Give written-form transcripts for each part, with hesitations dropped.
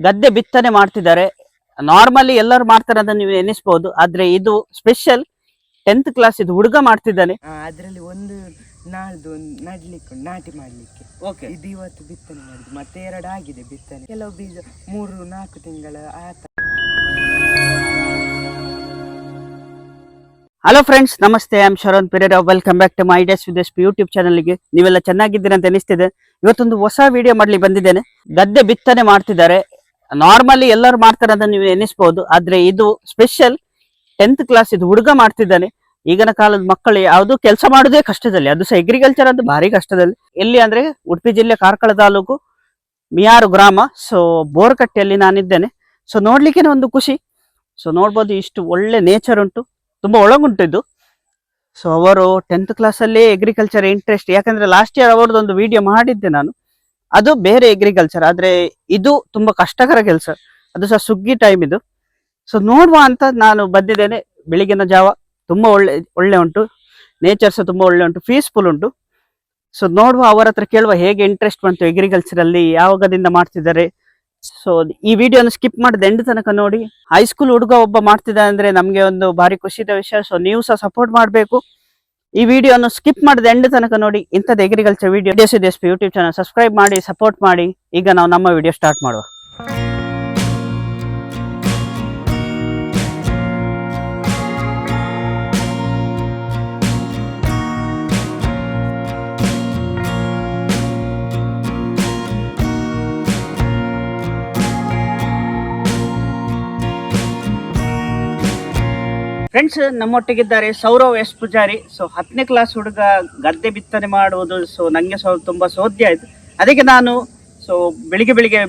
ಗದ್ದೆ ಬಿತ್ತನೆ ಮಾಡ್ತಿದ್ದಾರೆ. ನಾರ್ಮಲಿ ಎಲ್ಲರೂ ಮಾಡ್ತಾರೆ ಅಂತ ನೀವು ಎನಿಸ್ಬಹುದು, ಆದ್ರೆ ಇದು ಸ್ಪೆಷಲ್ 10th ಕ್ಲಾಸ್ ಇದು ಹುಡುಗ ಮಾಡ್ತಿದ್ದಾನೆ. ಅದರಲ್ಲಿ ಒಂದು ನಾಳ್ದು ನಡ್ಲಿಕ್ಕೆ ನಾಟಿ ಮಾಡ್ಲಿಕ್ಕೆ ಓಕೆ, ಇದು ಇವತ್ತು ಬಿತ್ತನೆ ಮಾಡಿದ್ದು, ಮತ್ತೆ 2 ಆಗಿದೆ ಬಿತ್ತನೆ. ಕೆಲವು ಬೀಜ 3-4 ತಿಂಗಳ ಆತ. ಹಲೋ ಫ್ರೆಂಡ್ಸ್, ನಮಸ್ತೆ. I am Sharan Pereira. Welcome back to my days with S YouTube ಚಾನಲ್ಗೆ. ನೀವೆಲ್ಲ ಚೆನ್ನಾಗಿದ್ದೀರಿ ಅಂತ ಅನಿಸ್ತಿದೆ. ಇವತ್ತೊಂದು ಹೊಸ ವಿಡಿಯೋ ಮಾಡ್ಲಿ ಬಂದಿದ್ದೇನೆ. ಗದ್ದೆ ಬಿತ್ತನೆ ಮಾಡ್ತಿದ್ದಾರೆ. ನಾರ್ಮಲಿ ಎಲ್ಲರೂ ಮಾಡ್ತಾರೆ ಅಂತ ನೀವು ಎನಿಸ್ಬಹುದು, ಆದ್ರೆ ಇದು ಸ್ಪೆಷಲ್ 10th ಕ್ಲಾಸ್ ಇದು ಹುಡುಗ ಮಾಡ್ತಿದ್ದಾನೆ. ಈಗಿನ ಕಾಲದ ಮಕ್ಕಳು ಯಾವುದು ಕೆಲಸ ಮಾಡೋದೇ ಕಷ್ಟದಲ್ಲಿ, ಅದು ಸಹ ಅಗ್ರಿಕಲ್ಚರ್ ಅಂತ ಭಾರಿ ಕಷ್ಟದಲ್ಲಿ. ಎಲ್ಲಿ ಅಂದ್ರೆ ಉಡುಪಿ ಜಿಲ್ಲೆ ಕಾರ್ಕಳ ತಾಲೂಕು ಮಿಯಾರು ಗ್ರಾಮ. ಸೊ ಬೋರ್ಕಟ್ಟೆಯಲ್ಲಿ ನಾನಿದ್ದೇನೆ. ಸೊ ನೋಡ್ಲಿಕ್ಕೆ ಒಂದು ಖುಷಿ. ಸೊ ನೋಡ್ಬೋದು, ಇಷ್ಟು ಒಳ್ಳೆ ನೇಚರ್ ಉಂಟು, ತುಂಬಾ ಒಳಗುಂಟು ಇದು. ಸೊ ಅವರು 10th ಕ್ಲಾಸಲ್ಲಿ ಅಗ್ರಿಕಲ್ಚರ್ ಇಂಟ್ರೆಸ್ಟ್, ಯಾಕಂದ್ರೆ ಲಾಸ್ಟ್ ಇಯರ್ ಅವರದೊಂದು ವಿಡಿಯೋ ಮಾಡಿದ್ದೆ ನಾನು, ಅದು ಬೇರೆ ಅಗ್ರಿಕಲ್ಚರ್, ಆದ್ರೆ ಇದು ತುಂಬಾ ಕಷ್ಟಕರ ಕೆಲಸ, ಅದು ಸಹ ಸುಗ್ಗಿ ಟೈಮ್ ಇದು. ಸೊ ನೋಡುವ ಅಂತ ನಾನು ಬಂದಿದ್ದೇನೆ. ಬೆಳಿಗ್ಗಿನ ಜಾವ ತುಂಬಾ ಒಳ್ಳೆ ಉಂಟು, ನೇಚರ್ ಸಹ ತುಂಬಾ ಒಳ್ಳೆ ಉಂಟು, ಪೀಸ್ಫುಲ್ ಉಂಟು. ಸೊ ನೋಡುವ, ಅವರ ಹತ್ರ ಕೇಳುವ ಹೇಗೆ ಇಂಟ್ರೆಸ್ಟ್ ಬಂತು ಅಗ್ರಿಕಲ್ಚರ್ ಅಲ್ಲಿ, ಯಾವಾಗದಿಂದ ಮಾಡ್ತಿದ್ದಾರೆ. ಸೊ ಈ ವಿಡಿಯೋನ ಸ್ಕಿಪ್ ಮಾಡಿದ ಎಂಡ್ ತನಕ ನೋಡಿ. ಹೈಸ್ಕೂಲ್ ಹುಡುಗ ಒಬ್ಬ ಮಾಡ್ತಿದ್ದಾನೆ ಅಂದ್ರೆ ನಮ್ಗೆ ಒಂದು ಭಾರಿ ಖುಷಿದ ವಿಷಯ. ಸೊ ನೀವು ಸಹ ಸಪೋರ್ಟ್ ಮಾಡಬೇಕು. ಈ ವಿಡಿಯೋನ ಸ್ಕಿಪ್ ಮಾಡಿದ ಎಂಡ್ ತನಕ ನೋಡಿ. ಇಂಥದ್ದು agriculture video YouTube channel subscribe ಮಾಡಿ, ಸಪೋರ್ಟ್ ಮಾಡಿ. ಈಗ ನಾವು ನಮ್ಮ ವಿಡಿಯೋ ಸ್ಟಾರ್ಟ್ ಮಾಡುವ. ಫ್ರೆಂಡ್ಸ್, ನಮ್ಮೊಟ್ಟಿಗಿದ್ದಾರೆ ಸೌರವ್ ಎಸ್ ಪೂಜಾರಿ. ಸೊ 10ನೇ ಕ್ಲಾಸ್ ಹುಡುಗ ಗದ್ದೆ ಬಿತ್ತನೆ ಮಾಡುವುದು. ಸೊ ನಂಗೆ ತುಂಬಾ ಸೋಧ್ಯ ಆಯ್ತು, ಅದಕ್ಕೆ ನಾನು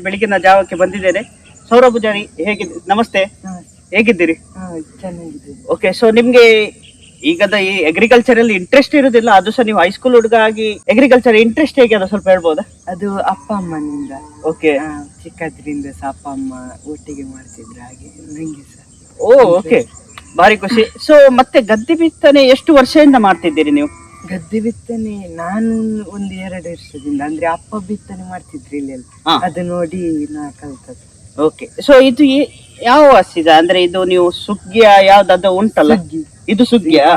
ಬೆಳಿಗಿನ ಜಾವಕ್ಕೆ ಬಂದಿದ್ದೇನೆ. ಸೌರವ್ ಪೂಜಾರಿ, ನಮಸ್ತೆ, ಹೇಗಿದ್ದೀರಿ? ಚೆನ್ನಾಗಿದೆ. ಓಕೆ, ಸೊ ನಿಮ್ಗೆ ಈಗದ ಈ ಅಗ್ರಿಕಲ್ಚರ್ ಅಲ್ಲಿ ಇಂಟ್ರೆಸ್ಟ್ ಇರುದಿಲ್ಲ, ಅದು ಸಹ ನೀವು ಹೈಸ್ಕೂಲ್ ಹುಡುಗ ಆಗಿ ಅಗ್ರಿಕಲ್ಚರ್ ಇಂಟ್ರೆಸ್ಟ್ ಹೇಗೆ ಅದು ಸ್ವಲ್ಪ ಹೇಳ್ಬೋದಾ? ಅದು ಅಪ್ಪ ಅಮ್ಮನಿಂದ. ಓಕೆ, ಚಿಕ್ಕದ್ರಿಂದ ಸಹ ಅಪ್ಪ ಅಮ್ಮ ಒಟ್ಟಿಗೆ ಮಾಡ್ತಿದ್ರು, ಹಾಗೆ ನಂಗೆ ಸಹ. ಓಕೆ, ಭಾರಿ ಖುಷಿ. ಸೊ ಮತ್ತೆ ಗದ್ದೆ ಬಿತ್ತನೆ ಎಷ್ಟು ವರ್ಷದಿಂದ ಮಾಡ್ತಿದ್ದೀರಿ ನೀವು? ಗದ್ದೆ ಬಿತ್ತನೆ ನಾನು ಒಂದು 2 ವರ್ಷದಿಂದ, ಅಂದ್ರೆ ಅಪ್ಪ ಬಿತ್ತನೆ ಮಾಡ್ತಿದ್ರು ಇಲ್ಲೆಲ್ಲ, ಅದು ನೋಡಿ ನಾ ಕಲ್ತದ್ದು. ಓಕೆ, ಸೊ ಇದು ಯಾವ ಸೀಸನ್ ಅಂದ್ರೆ ಇದು ನೀವು ಸುಗ್ಗಿಯ ಯಾವ್ದು ಉಂಟಲ್ಲ, ಇದು ಸುಗ್ಗಿಯ?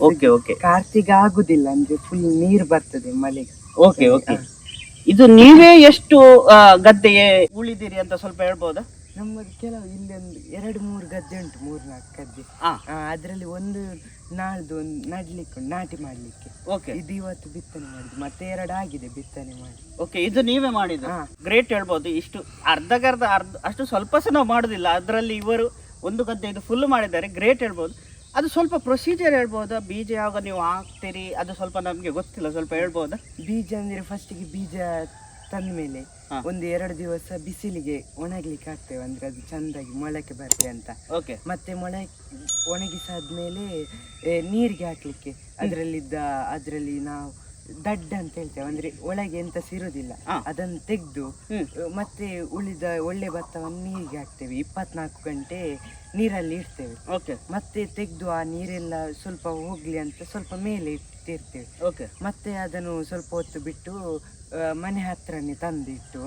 ಓಕೆ ಓಕೆ, ಕಾರ್ತಿಕ ಆಗುದಿಲ್ಲ, ಅಂದ್ರೆ ಫುಲ್ ನೀರು ಬರ್ತದೆ ಮಳೆಗೆ. ಓಕೆ ಓಕೆ, ಇದು ನೀವೇ ಎಷ್ಟು ಗದ್ದೆಗೆ ಉಳಿದಿರಿ ಅಂತ ಸ್ವಲ್ಪ ಹೇಳ್ಬೋದಾ? ನಮ್ಮದು ಕೆಲವು ಇಲ್ಲಿ ಒಂದು 2-3 ಗದ್ದೆ ಉಂಟು, 3-4 ಗದ್ದೆ. ಅದ್ರಲ್ಲಿ ಒಂದು ನಾಳ್ದು ನಡ್ಲಿಕ್ಕೆ ನಾಟಿ ಮಾಡ್ಲಿಕ್ಕೆ. ಓಕೆ, ಇದು ಇವತ್ತು ಬಿತ್ತನೆ ಮಾಡಿದ್ದು, ಮತ್ತೆ 2 ಆಗಿದೆ ಬಿತ್ತನೆ ಮಾಡಿ. ಓಕೆ, ಇದು ನೀವೇ ಮಾಡಿದ್ದು, ಗ್ರೇಟ್ ಹೇಳ್ಬೋದು. ಇಷ್ಟು ಅರ್ಧ ಅಷ್ಟು ಸ್ವಲ್ಪ ಸಹ ನಾವು ಮಾಡುದಿಲ್ಲ, ಅದರಲ್ಲಿ ಇವರು ಒಂದು ಗದ್ದೆ ಇದು ಫುಲ್ ಮಾಡಿದ್ದಾರೆ, ಗ್ರೇಟ್ ಹೇಳ್ಬೋದು. ಅದು ಸ್ವಲ್ಪ ಪ್ರೊಸೀಜರ್ ಹೇಳ್ಬೋದಾ? ಬೀಜ ಯಾವಾಗ ನೀವು ಹಾಕ್ತೀರಿ ಅದು ಸ್ವಲ್ಪ ನಮ್ಗೆ ಗೊತ್ತಿಲ್ಲ, ಸ್ವಲ್ಪ ಹೇಳ್ಬೋದಾ? ಬೀಜ ಅಂದ್ರೆ ಫಸ್ಟಿಗೆ ಬೀಜ ತಂದ ಮೇಲೆ ಒಂದು 2 ದಿವಸ ಬಿಸಿಲಿಗೆ ಒಣಗ್ಲಿಕ್ಕೆ ಹಾಕ್ತೇವೆ, ಅಂದ್ರೆ ಅದು ಚಂದಾಗಿ ಮೊಳಕೆ ಬರ್ತದೆ ಅಂತ. ಓಕೆ, ಮತ್ತೆ ಒಣಗಿಸಾದ್ಮೇಲೆ ನೀರಿಗೆ ಹಾಕ್ಲಿಕ್ಕೆ ಅದರಲ್ಲಿ ನಾವು ದಡ್ಡ ಅಂತ ಹೇಳ್ತೇವೆ, ಅಂದ್ರೆ ಒಳಗೆ ಎಂತ ಸಿರುದಿಲ್ಲ, ಅದನ್ನು ತೆಗೆದು ಮತ್ತೆ ಉಳಿದ ಒಳ್ಳೆ ಭತ್ತವನ್ನು ನೀರಿಗೆ ಹಾಕ್ತೇವೆ. 24 ಗಂಟೆ ನೀರಲ್ಲಿ ಇಡ್ತೇವೆ. ಓಕೆ, ಮತ್ತೆ ತೆಗೆದು ಆ ನೀರೆಲ್ಲ ಸ್ವಲ್ಪ ಹೋಗ್ಲಿ ಅಂತ ಸ್ವಲ್ಪ ಮೇಲೆ ಇಟ್ಟಿರ್ತೇವೆ. ಓಕೆ, ಮತ್ತೆ ಅದನ್ನು ಸ್ವಲ್ಪ ಹೊತ್ತು ಬಿಟ್ಟು ಮನೆ ಹತ್ರನೇ ತಂದಿಟ್ಟು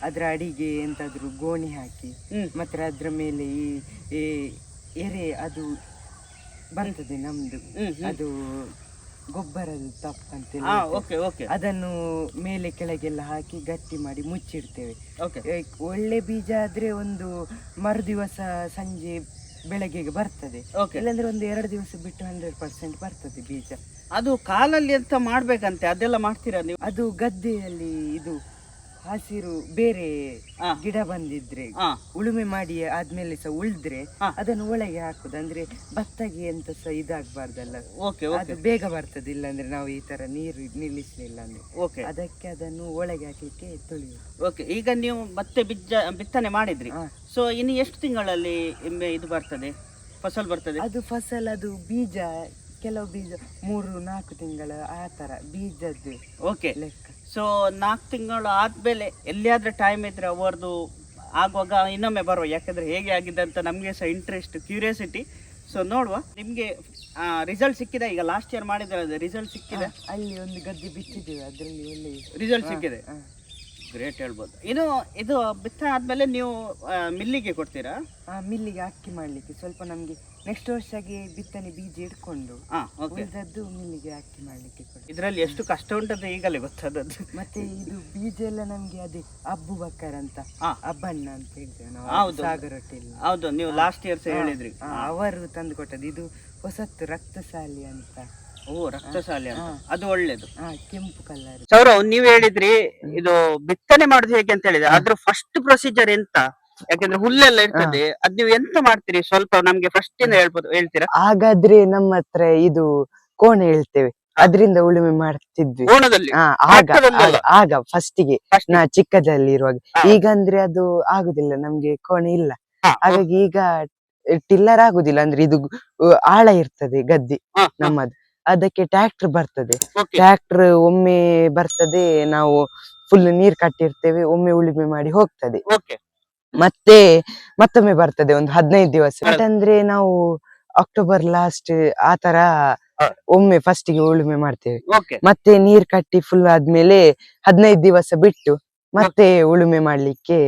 ಅದ್ರ ಅಡಿಗೆ ಎಂತಾದ್ರು ಗೋಣಿ ಹಾಕಿ, ಮತ್ತೆ ಅದ್ರ ಮೇಲೆ ಈ ಎರೆ ಅದು ಬರ್ತದೆ ನಮ್ದು, ಅದು ಗೊಬ್ಬರದ ತಪ್ಪಂತ, ಅದನ್ನು ಮೇಲೆ ಕೆಳಗೆಲ್ಲ ಹಾಕಿ ಗಟ್ಟಿ ಮಾಡಿ ಮುಚ್ಚಿಡ್ತೇವೆ. ಒಳ್ಳೆ ಬೀಜ ಆದ್ರೆ ಒಂದು ಮರುದಿವಸ ಸಂಜೆ ಬೆಳಗ್ಗೆಗೆ ಬರ್ತದೆ, ಇಲ್ಲಾಂದ್ರೆ ಒಂದು 2 ದಿವಸ ಬಿಟ್ಟು 100% ಬರ್ತದೆ ಬೀಜ. ಅದು ಕಾಲಲ್ಲಿ ಎಂತ ಮಾಡ್ಬೇಕಂತೆ, ಅದೆಲ್ಲ ಮಾಡ್ತೀರಾ ನೀವು? ಅದು ಗದ್ದೆಯಲ್ಲಿ ಇದು ಹಸಿರು ಬೇರೆ ಗಿಡ ಬಂದಿದ್ರೆ ಉಳುಮೆ ಮಾಡಿ ಆದ್ಮೇಲೆ ಸಹ ಉಳಿದ್ರೆ ಅದನ್ನು ಒಳಗೆ ಹಾಕುದು, ಅಂದ್ರೆ ಭತ್ತಗೆ ಎಂತ ಸಹ ಇದಾಗಬಾರ್ದಲ್ಲ, ಅದು ಬೇಗ ಬರ್ತದೆ. ಇಲ್ಲಾಂದ್ರೆ ನಾವು ಈ ತರ ನೀರು ನಿಲ್ಲಿಸ್ಲಿಲ್ಲ ಅಂದ್ರೆ ಅದಕ್ಕೆ ಅದನ್ನು ಒಳಗೆ ಹಾಕ್ಲಿಕ್ಕೆ ತುಳಿಯುದು. ಓಕೆ, ಈಗ ನೀವು ಮತ್ತೆ ಬಿತ್ತನೆ ಮಾಡಿದ್ರಿ, ಸೊ ಇನ್ನು ಎಷ್ಟು ತಿಂಗಳಲ್ಲಿ ಇದು ಬರ್ತದೆ, ಫಸಲ್ ಬರ್ತದೆ? ಅದು ಫಸಲ್, ಅದು ಬೀಜ, ಕೆಲವು ಬೀಜ 3-4 ತಿಂಗಳ ಆ ತರ ಬೀಜದ್ದು. ಓಕೆ, ಲೆಕ್ಕ. ಸೊ 4 ತಿಂಗಳು ಆದ್ಮೇಲೆ ಎಲ್ಲಿಯಾದ್ರೆ ಟೈಮ್ ಇದ್ರೆ ಅವರದು ಆಗುವಾಗ ಇನ್ನೊಮ್ಮೆ ಬರುವ, ಯಾಕಂದ್ರೆ ಹೇಗೆ ಆಗಿದೆ ಅಂತ ನಮ್ಗೆ ಸಹ ಇಂಟ್ರೆಸ್ಟ್, ಕ್ಯೂರಿಯಾಸಿಟಿ. ಸೊ ನೋಡುವ. ನಿಮ್ಗೆ ರಿಸಲ್ಟ್ ಸಿಕ್ಕಿದೆ? ಈಗ ಲಾಸ್ಟ್ ಇಯರ್ ಮಾಡಿದ್ರೆ ರಿಸಲ್ಟ್ ಸಿಕ್ಕಿದೆ? ಅಲ್ಲಿ ಒಂದು ಗದ್ದೆ ಬಿತ್ತಿದ್ದೇವೆ, ಅದರಲ್ಲಿ ಒಳ್ಳೆ ರಿಸಲ್ಟ್ ಸಿಕ್ಕಿದೆ. ಗ್ರೇಟ್ ಹೇಳ್ಬೋದು. ಇನ್ನು ಇದು ಬಿತ್ತನೆ ಆದ್ಮೇಲೆ ನೀವು ಮಿಲ್ಲಿಗೆ ಕೊಡ್ತೀರಾ? ಮಿಲ್ಲಿಗೆ ಅಕ್ಕಿ ಮಾಡ್ಲಿಕ್ಕೆ ಸ್ವಲ್ಪ ನಮ್ಗೆ ನೆಕ್ಸ್ಟ್ ವರ್ಷಗೆ ಬಿತ್ತನೆ ಬೀಜ ಇಟ್ಕೊಂಡು ಉಳಿದದ್ದು ಮಿಲ್ಲಿಗೆ ಅಕ್ಕಿ ಮಾಡ್ಲಿಕ್ಕೆ ಕೊಡ್ತೀವಿ. ಇದರಲ್ಲಿ ಎಷ್ಟು ಕಷ್ಟ ಉಂಟಂತ ಈಗಲೇ ಗೊತ್ತಾದದ್ದು. ಮತ್ತೆ ಇದು ಬೀಜ ಎಲ್ಲ ನಮ್ಗೆ ಅದೇ ಅಬ್ಬು ಬಕ್ಕರ್ ಅಂತ ಅಬ್ಬಣ್ಣ ಅಂತ ಹೇಳ್ತೇವೆ ನಾವು. ಹೌದು, ಸಾಗರ ಹೋಟೆಲ್. ಹೌದು, ನೀವು ಲಾಸ್ಟ್ ಇಯರ್ಸ್ ಹೇಳಿದ್ರಿ. ಅವರು ತಂದು ಕೊಟ್ಟದ್ದು ಇದು ಹೊಸತ್ತು ರಕ್ತಸಾಲಿ ಅಂತ. ಓ, ರಕ್ತಶಾಲಿ ಅಂತ, ಅದು ಒಳ್ಳೇದು. ಕೆಂಪು ಕಲರ್. ಸೌರವ್, ನೀವ್ ಹೇಳಿದ್ರಿ ಇದು ಬಿತ್ತನೆ ಮಾಡುದು ಹೇಗೆ ಅಂತ ಹೇಳಿದ್ರೆ, ಅದ್ರ ಫಸ್ಟ್ ಪ್ರೊಸೀಜರ್ ಎಂತ? ಯಾಕಂದ್ರೆ ಹುಲ್ಲೆಲ್ಲ ಇರ್ತದೆ, ಅದ್ ನೀವು ಎಂತ ಮಾಡ್ತೀರಿ ಸ್ವಲ್ಪ ನಮ್ಗೆ ಫಸ್ಟ್ ಇಂದ ಹೇಳ್ತೀರಾ? ಹಾಗಾದ್ರೆ ನಮ್ಮ ಹತ್ರ ಇದು ಕೋಣೆ ಹೇಳ್ತೇವೆ, ಅದರಿಂದ ಉಳುಮೆ ಮಾಡ್ತಿದ್ವಿ. ಕೋಣದಲ್ಲಿ? ಆಗ ಫಸ್ಟಿಗೆ ನಾ ಚಿಕ್ಕದಲ್ಲಿರುವಾಗ. ಈಗ ಅಂದ್ರೆ ಅದು ಆಗುದಿಲ್ಲ, ನಮ್ಗೆ ಕೋಣೆ ಇಲ್ಲ. ಹಾಗಾಗಿ ಈಗ ಟಿಲ್ಲರ್ ಆಗುದಿಲ್ಲ, ಅಂದ್ರೆ ಇದು ಆಳ ಇರ್ತದೆ ಗದ್ದೆ ನಮ್ಮದು. ಅದಕ್ಕೆ ಟ್ರ್ಯಾಕ್ಟರ್ ಬರ್ತದೆ. ಟ್ರ್ಯಾಕ್ಟರ್ ಒಮ್ಮೆ ಬರ್ತದೆ, ನಾವು ಫುಲ್ ನೀರ್ ಕಟ್ಟಿರ್ತೇವೆ, ಒಮ್ಮೆ ಉಳುಮೆ ಮಾಡಿ ಹೋಗ್ತದೆ. ಮತ್ತೆ ಮತ್ತೊಮ್ಮೆ ಬರ್ತದೆ ಒಂದು 15 ದಿವಸ. ಅಂದ್ರೆ ನಾವು ಅಕ್ಟೋಬರ್ ಲಾಸ್ಟ್ ಆತರ ಒಮ್ಮೆ ಫಸ್ಟಿಗೆ ಉಳುಮೆ ಮಾಡ್ತೇವೆ. ಮತ್ತೆ ನೀರ್ ಕಟ್ಟಿ ಫುಲ್ ಆದ್ಮೇಲೆ 15 ದಿವಸ ಬಿಟ್ಟು ಮತ್ತೆ ಉಳುಮೆ ಮಾಡ್ಲಿಕ್ಕೆ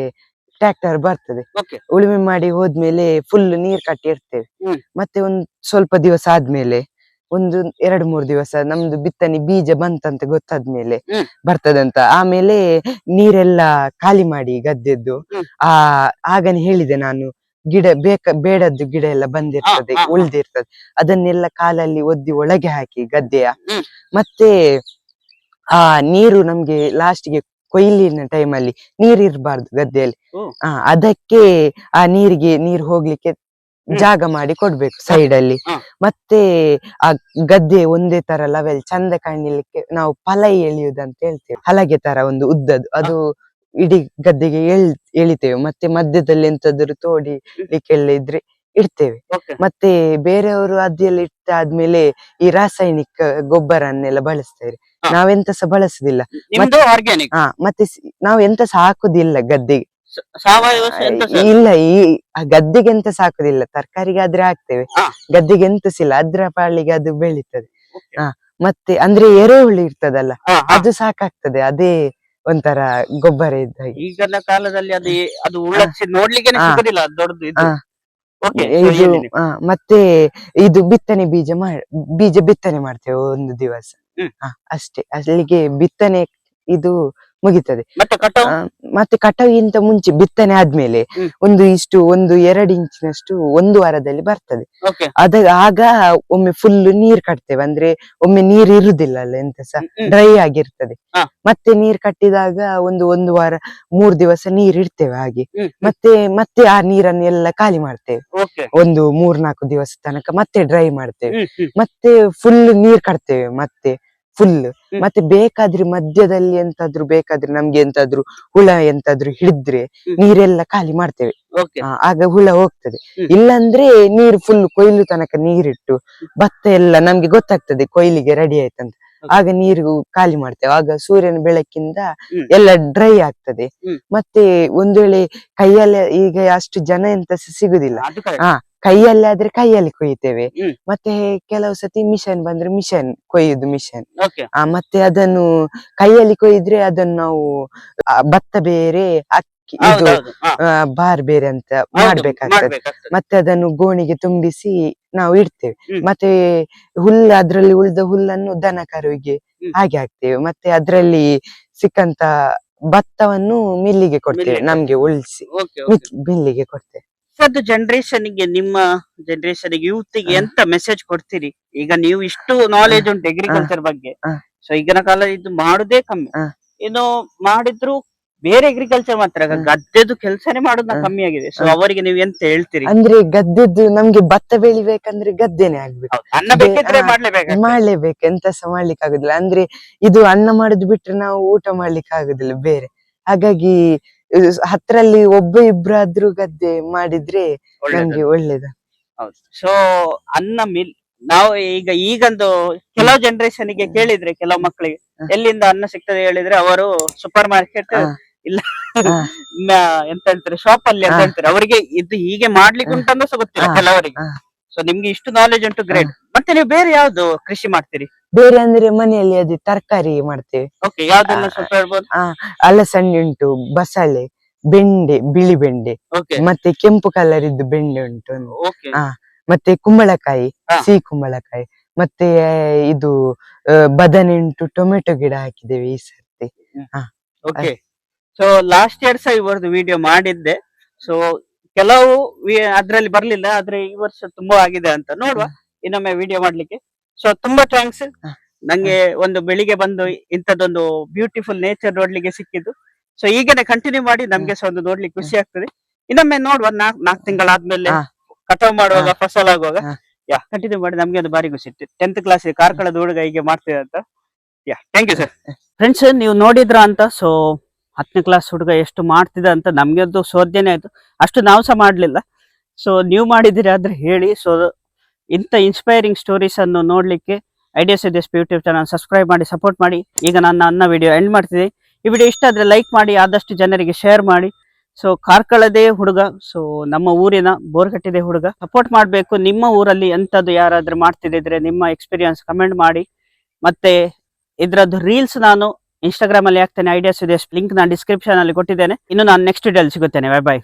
ಟ್ರ್ಯಾಕ್ಟರ್ ಬರ್ತದೆ. ಉಳುಮೆ ಮಾಡಿ ಹೋದ್ಮೇಲೆ ಫುಲ್ ನೀರ್ ಕಟ್ಟಿ ಇರ್ತೇವೆ. ಮತ್ತೆ ಒಂದ್ ಸ್ವಲ್ಪ ದಿವಸ ಆದ್ಮೇಲೆ ಒಂದು 2-3 ದಿವಸ ನಮ್ದು ಬಿತ್ತನೆ ಬೀಜ ಬಂತಂತ ಗೊತ್ತಾದ್ಮೇಲೆ ಬರ್ತದಂತ. ಆಮೇಲೆ ನೀರೆಲ್ಲ ಖಾಲಿ ಮಾಡಿ ಗದ್ದೆದ್ದು ಆಗನೇ ಹೇಳಿದೆ ನಾನು, ಗಿಡ ಬೇಡದ್ದು ಗಿಡ ಎಲ್ಲ ಬಂದಿರ್ತದೆ, ಉಳ್ದಿರ್ತದೆ, ಅದನ್ನೆಲ್ಲ ಕಾಲಲ್ಲಿ ಒದ್ದಿ ಒಳಗೆ ಹಾಕಿ ಗದ್ದೆಯ. ಮತ್ತೆ ಆ ನೀರು ನಮ್ಗೆ ಲಾಸ್ಟ್ಗೆ ಕೊಯ್ಲಿನ ಟೈಮಲ್ಲಿ ನೀರ್ ಇರ್ಬಾರ್ದು ಗದ್ದೆಯಲ್ಲಿ. ಅದಕ್ಕೆ ಆ ನೀರು ಹೋಗ್ಲಿಕ್ಕೆ ಜಾಗ ಮಾಡಿ ಕೊಡ್ಬೇಕು ಸೈಡ್ ಅಲ್ಲಿ. ಮತ್ತೆ ಆ ಗದ್ದೆ ಒಂದೇ ತರ ಲೆವೆಲ್ ಚಂದ ಕಾಣಲಿಕ್ಕೆ ನಾವು ಪಲೈ ಎಳೆಯುವುದಂತ ಹೇಳ್ತೇವೆ. ಹಲಗೆ ತರ ಒಂದು ಉದ್ದದ್ದು, ಅದು ಇಡೀ ಗದ್ದೆಗೆ ಎಳಿತೇವೆ. ಮತ್ತೆ ಮಧ್ಯದಲ್ಲಿ ಎಂತಾದ್ರು ತೋಡಿಲಿಕ್ಕೆಲ್ಲ ಇದ್ರೆ ಇಡ್ತೇವೆ. ಮತ್ತೆ ಬೇರೆಯವರು ಅದೆಲ್ಲ ಇಟ್ಟಾದ್ಮೇಲೆ ಈ ರಾಸಾಯನಿಕ ಗೊಬ್ಬರನ್ನೆಲ್ಲ ಬಳಸ್ತಾರೆ, ನಾವೆಂತ ಸಹ ಬಳಸುದಿಲ್ಲ. ಮತ್ತೆ ನಾವು ಎಂತ ಸಹ ಹಾಕುದಿಲ್ಲ ಗದ್ದೆಗೆ, ಇಲ್ಲ. ಈ ಗದ್ದೆಗೆ ಎಂತ ಸಾಕುದಿಲ್ಲ, ತರಕಾರಿಗೆ ಆದ್ರೆ ಹಾಕ್ತೇವೆ, ಗದ್ದೆಗೆ ಎಂತಸಿಲ್ಲ, ಅದ್ರ ಪಾಳಿಗೆ ಅದು ಬೆಳೀತದೆ. ಮತ್ತೆ ಅಂದ್ರೆ ಎರೆಹುಳು ಇರ್ತದಲ್ಲ, ಅದು ಸಾಕಾಗ್ತದೆ, ಅದೇ ಒಂಥರ ಗೊಬ್ಬರ ಇದ್ದ. ಈಗಿನ ಕಾಲದಲ್ಲಿ ಅದು ನೋಡ್ಲಿಕ್ಕೆ ದೊಡ್ಡದು. ಮತ್ತೆ ಇದು ಬಿತ್ತನೆ ಬೀಜ ಬಿತ್ತನೆ ಮಾಡ್ತೇವೆ ಒಂದು ದಿವಸ ಅಷ್ಟೇ. ಅಲ್ಲಿಗೆ ಬಿತ್ತನೆ ಇದು ಮುಗಿತದೆ. ಮತ್ತೆ ಕಟಾವಿಗಿಂತ ಮುಂಚೆ ಬಿತ್ತನೆ ಆದ್ಮೇಲೆ ಒಂದು 2 ಇಂಚಿನಷ್ಟು 1 ವಾರದಲ್ಲಿ ಬರ್ತದೆ. ಆಗ ಒಮ್ಮೆ ಫುಲ್ ನೀರ್ ಕಟ್ತೇವೆ, ಅಂದ್ರೆ ಒಮ್ಮೆ ನೀರ್ ಇರುದಿಲ್ಲ ಅಲ್ಲ, ಎಂತ ಸಹ ಡ್ರೈ ಆಗಿರ್ತದೆ. ಮತ್ತೆ ನೀರ್ ಕಟ್ಟಿದಾಗ ಒಂದು ವಾರ 3 ದಿವಸ ನೀರ್ ಇಡ್ತೇವೆ ಹಾಗೆ. ಮತ್ತೆ ಆ ನೀರನ್ನೆಲ್ಲ ಖಾಲಿ ಮಾಡ್ತೇವೆ, ಒಂದು 3-4 ದಿವಸ ತನಕ ಮತ್ತೆ ಡ್ರೈ ಮಾಡ್ತೇವೆ. ಮತ್ತೆ ಫುಲ್ ನೀರ್ ಕಟ್ತೇವೆ ಮತ್ತೆ ಫುಲ್. ಮತ್ತೆ ಬೇಕಾದ್ರೆ ಮಧ್ಯದಲ್ಲಿ ಬೇಕಾದ್ರೆ ನಮ್ಗೆ ಎಂತಾದ್ರು ಹುಳ ಎಂತಾದ್ರು ಹಿಡಿದ್ರೆ ನೀರೆಲ್ಲ ಖಾಲಿ ಮಾಡ್ತೇವೆ, ಆಗ ಹುಳ ಹೋಗ್ತದೆ. ಇಲ್ಲಾಂದ್ರೆ ನೀರು ಫುಲ್ ಕೊಯ್ಲು ತನಕ ನೀರಿಟ್ಟು ಭತ್ತ ಎಲ್ಲ ನಮ್ಗೆ ಗೊತ್ತಾಗ್ತದೆ ಕೊಯ್ಲಿಗೆ ರೆಡಿ ಆಯ್ತಂತ, ಆಗ ನೀರು ಖಾಲಿ ಮಾಡ್ತೇವೆ. ಆಗ ಸೂರ್ಯನ ಬೆಳಕಿಂದ ಎಲ್ಲ ಡ್ರೈ ಆಗ್ತದೆ. ಮತ್ತೆ ಒಂದು ವೇಳೆ ಕೈಯಲ್ಲಿ, ಈಗ ಅಷ್ಟು ಜನ ಎಂತ ಸಿಗುದಿಲ್ಲ, ಕೈಯಲ್ಲಿ ಆದ್ರೆ ಕೈಯಲ್ಲಿ ಕೊಯ್ತೇವೆ. ಮತ್ತೆ ಕೆಲವು ಸತಿ ಮಿಷನ್ ಬಂದ್ರೆ ಕೊಯ್ಯುದು ಮಿಷನ್. ಮತ್ತೆ ಅದನ್ನು ಕೈಯಲ್ಲಿ ಕೊಯ್ದ್ರೆ ಅದನ್ನು ನಾವು ಭತ್ತ ಬೇರೆ ಅಕ್ಕಿ ಇದು ಬಾರ್ ಬೇರೆ ಅಂತ ಮಾಡ್ಬೇಕಾಗ್ತದೆ. ಮತ್ತೆ ಅದನ್ನು ಗೋಣಿಗೆ ತುಂಬಿಸಿ ನಾವು ಇಡ್ತೇವೆ. ಮತ್ತೆ ಅದ್ರಲ್ಲಿ ಉಳಿದ ಹುಲ್ಲನ್ನು ದನ ಕರುವಿಗೆ ಹಾಗೆ ಹಾಕ್ತೇವೆ. ಮತ್ತೆ ಅದ್ರಲ್ಲಿ ಸಿಕ್ಕಂತ ಭತ್ತವನ್ನು ಮಿಲ್ಲಿಗೆ ಕೊಡ್ತೇವೆ, ನಮ್ಗೆ ಉಳಿಸಿ ಮಿಲ್ಲಿಗೆ ಕೊಡ್ತೇವೆ. ನಿಮ್ಮ ಜನರೇಷನ್ಗೆ ಯೂತ್ಗೆ ಎಂತ ಮೆಸೇಜ್ ಕೊಡ್ತೀರಿ? ಈಗ ನೀವು ಇಷ್ಟು ನಾಲೆಜ್ ಉಂಟು ಅಗ್ರಿಕಲ್ಚರ್ ಬಗ್ಗೆ, ಸೊ ಈಗಿನ ಕಾಲ ಇದು ಮಾಡುದೇ ಕಮ್ಮಿ, ಇನ್ನು ಮಾಡಿದ್ರು ಬೇರೆ ಅಗ್ರಿಕಲ್ಚರ್ ಮಾತ್ರ, ಗದ್ದೆದು ಕೆಲಸನೇ ಮಾಡೋದನ್ನ ಕಮ್ಮಿ ಆಗಿದೆ. ಸೊ ಅವರಿಗೆ ನೀವು ಎಂತ ಹೇಳ್ತೀರಿ? ಅಂದ್ರೆ ಗದ್ದೆದ್ದು ನಮ್ಗೆ ಭತ್ತ ಬೆಳಿಬೇಕಂದ್ರೆ ಗದ್ದೆನೆ ಆಗ್ಬೇಕು, ಅನ್ನ ಬೇಕಿದ್ರೆ ಮಾಡ್ಲೇಬೇಕು, ಎಂತ ಸಹ ಮಾಡ್ಲಿಕ್ಕೆ ಆಗುದಿಲ್ಲ. ಅಂದ್ರೆ ಇದು ಅನ್ನ ಮಾಡುದು ಬಿಟ್ರೆ ನಾವು ಊಟ ಮಾಡ್ಲಿಕ್ಕೆ ಆಗುದಿಲ್ಲ ಬೇರೆ. ಹಾಗಾಗಿ ಹತ್ರಲ್ಲಿ ಇಬ್ರಾದ್ರೂ ಗದ್ದೆ ಮಾಡಿದ್ರೆ ನಮ್ಗೆ ಒಳ್ಳೇದು. ಹೌದು. ಸೊ ಅನ್ನ ನಾವು ಈಗಂದು ಕೆಲವು ಜನರೇಷನ್ ಗೆ ಕೇಳಿದ್ರೆ, ಕೆಲವು ಮಕ್ಕಳಿಗೆ ಎಲ್ಲಿಂದ ಅನ್ನ ಸಿಗ್ತದೆ ಹೇಳಿದ್ರೆ ಅವರು ಸೂಪರ್ ಮಾರ್ಕೆಟ್ ಇಲ್ಲ ಎಂತ ಹೇಳ್ತಾರೆ ಶಾಪ್ ಅಲ್ಲಿ ಅಂತ ಹೇಳ್ತಾರೆ. ಅವರಿಗೆ ಇದು ಹೀಗೆ ಮಾಡ್ಲಿಕ್ಕೆ ಉಂಟಂದು ಸಹ ಗೊತ್ತಿಲ್ಲ ಕೆಲವರಿಗೆ. ಸೊ ನಿಮ್ಗೆ ಇಷ್ಟು ನಾಲೆಜ್ ಉಂಟು, ಗ್ರೇಟ್. ಮತ್ತೆ ನೀವು ಬೇರೆ ಯಾವ್ದು ಕೃಷಿ ಮಾಡ್ತೀರಿ? ಬೇರೆ ಅಂದ್ರೆ ಮನೆಯಲ್ಲಿ ಅದು ತರಕಾರಿ ಮಾಡ್ತೇವೆ. ಓಕೆ, ಯಾವ್ದನ್ನ ಸ್ವಲ್ಪ ಹೇಳ್ಬೋದು? ಅಲಸಂಡೆ ಉಂಟು, ಬಸಳೆ, ಬೆಂಡೆ, ಬಿಳಿ ಬೆಂಡೆ, ಓಕೆ ಮತ್ತೆ ಕೆಂಪು ಕಲರ್ ಇದ್ದು ಬೆಂಡೆ ಉಂಟು. ಓಕೆ ಮತ್ತೆ ಕುಂಬಳಕಾಯಿ, ಹಾ. ಸಿಹಿ ಕುಂಬಳಕಾಯಿ, ಮತ್ತೆ ಇದು ಬದನೆ ಉಂಟು, ಟೊಮೆಟೊ ಗಿಡ ಹಾಕಿದ್ದೇವೆ ಈ ಸರ್ತಿ. ಓಕೆ. ಸೊ ಲಾಸ್ಟ್ ಇಯರ್ ಸಹ ಇವರದ್ದು ವಿಡಿಯೋ ಮಾಡಿದ್ದೆ. ಸೊ ಕೆಲವು ಅದ್ರಲ್ಲಿ ಬರ್ಲಿಲ್ಲ, ಆದ್ರೆ ಈ ವರ್ಷ ತುಂಬಾ ಆಗಿದೆ ಅಂತ ನೋಡುವ ಇನ್ನೊಮ್ಮೆ ವಿಡಿಯೋ ಮಾಡ್ಲಿಕ್ಕೆ. ಸೊ ತುಂಬಾ ಥ್ಯಾಂಕ್ಸ್. ನಂಗೆ ಒಂದು ಬೆಳಿಗ್ಗೆ ಬಂದು ಇಂಥದ್ದೊಂದು ಬ್ಯೂಟಿಫುಲ್ ನೇಚರ್ ನೋಡ್ಲಿಕ್ಕೆ ಸಿಕ್ಕಿದ್ದು. ಸೊ ಈಗನೇ ಕಂಟಿನ್ಯೂ ಮಾಡಿ, ನಮ್ಗೆ ಸಹ ಒಂದು ನೋಡ್ಲಿಕ್ಕೆ ಖುಷಿ ಆಗ್ತದೆ. ಇನ್ನೊಮ್ಮೆ ನೋಡುವ, ನಾಲ್ಕು ತಿಂಗಳಾದ್ಮೇಲೆ ಕಟಾವ್ ಮಾಡುವಾಗ, ಫಸಲ್ ಆಗುವಾಗ ಕಂಟಿನ್ಯೂ ಮಾಡಿ. ನಮ್ಗೆ ಒಂದು ಬಾರಿ ಖುಷಿ. 10th ಕ್ಲಾಸ್ ಕಾರ್ಕಳದ ಹುಡುಗ ಹೀಗೆ ಮಾಡ್ತೇವೆ ಅಂತ. Thank you sir. ಫ್ರೆಂಡ್ಸ್, ನೀವು ನೋಡಿದ್ರ ಅಂತ. ಸೊ 10ನೇ ಕ್ಲಾಸ್ ಹುಡುಗ ಎಷ್ಟು ಮಾಡ್ತಿದ್ದ ಅಂತ ನಮ್ಗೆ ಒಂದು ಶೋಧನೆ ಆಯ್ತು. ಅಷ್ಟು ನಾವು ಸಹ ಮಾಡ್ಲಿಲ್ಲ. ಸೊ ನೀವು ಮಾಡಿದಿರಿ ಆದ್ರೆ ಹೇಳಿ. ಸೊ ಇಂಥ ಇನ್ಸ್ಪೈರಿಂಗ್ ಸ್ಟೋರೀಸ್ ಅನ್ನು ನೋಡ್ಲಿಕ್ಕೆ ideas with SP YouTube channel subscribe ಮಾಡಿ, ಸಪೋರ್ಟ್ ಮಾಡಿ. ಈಗ ನನ್ನ ವಿಡಿಯೋ ಎಂಡ್ ಮಾಡ್ತಿದ್ದೆ. ಈ ವಿಡಿಯೋ ಇಷ್ಟ ಆದ್ರೆ ಲೈಕ್ ಮಾಡಿ, ಆದಷ್ಟು ಜನರಿಗೆ ಶೇರ್ ಮಾಡಿ. ಸೊ ಕಾರ್ಕಳದೇ ಹುಡುಗ, ಸೊ ನಮ್ಮ ಊರಿನ ಬೋರ್ಗಟ್ಟಿದೆ ಹುಡುಗ, ಸಪೋರ್ಟ್ ಮಾಡಬೇಕು. ನಿಮ್ಮ ಊರಲ್ಲಿ ಎಂಥದ್ದು ಯಾರಾದ್ರೂ ಮಾಡ್ತಿದ್ರೆ ನಿಮ್ಮ ಎಕ್ಸ್ಪೀರಿಯನ್ಸ್ ಕಮೆಂಟ್ ಮಾಡಿ. ಮತ್ತೆ ಇದ್ರದ್ದು ರೀಲ್ಸ್ ನಾನು ಇನ್ಸ್ಟಾಗ್ರಾಮ್ ಅಲ್ಲಿ ಹಾಕ್ತೇನೆ. ಐಡಿಯಾಸ್ ಇದೆ ಲಿಂಕ್ ನಾನು ಡಿಸ್ಕ್ರಿಪ್ಷನ್ ಅಲ್ಲಿ ಕೊಟ್ಟಿದ್ದೇನೆ. ಇನ್ನು ನಾನು ನೆಕ್ಸ್ಟ್ ವಿಡಿಯೋ ಸಿಗುತ್ತೇನೆ. Bye by.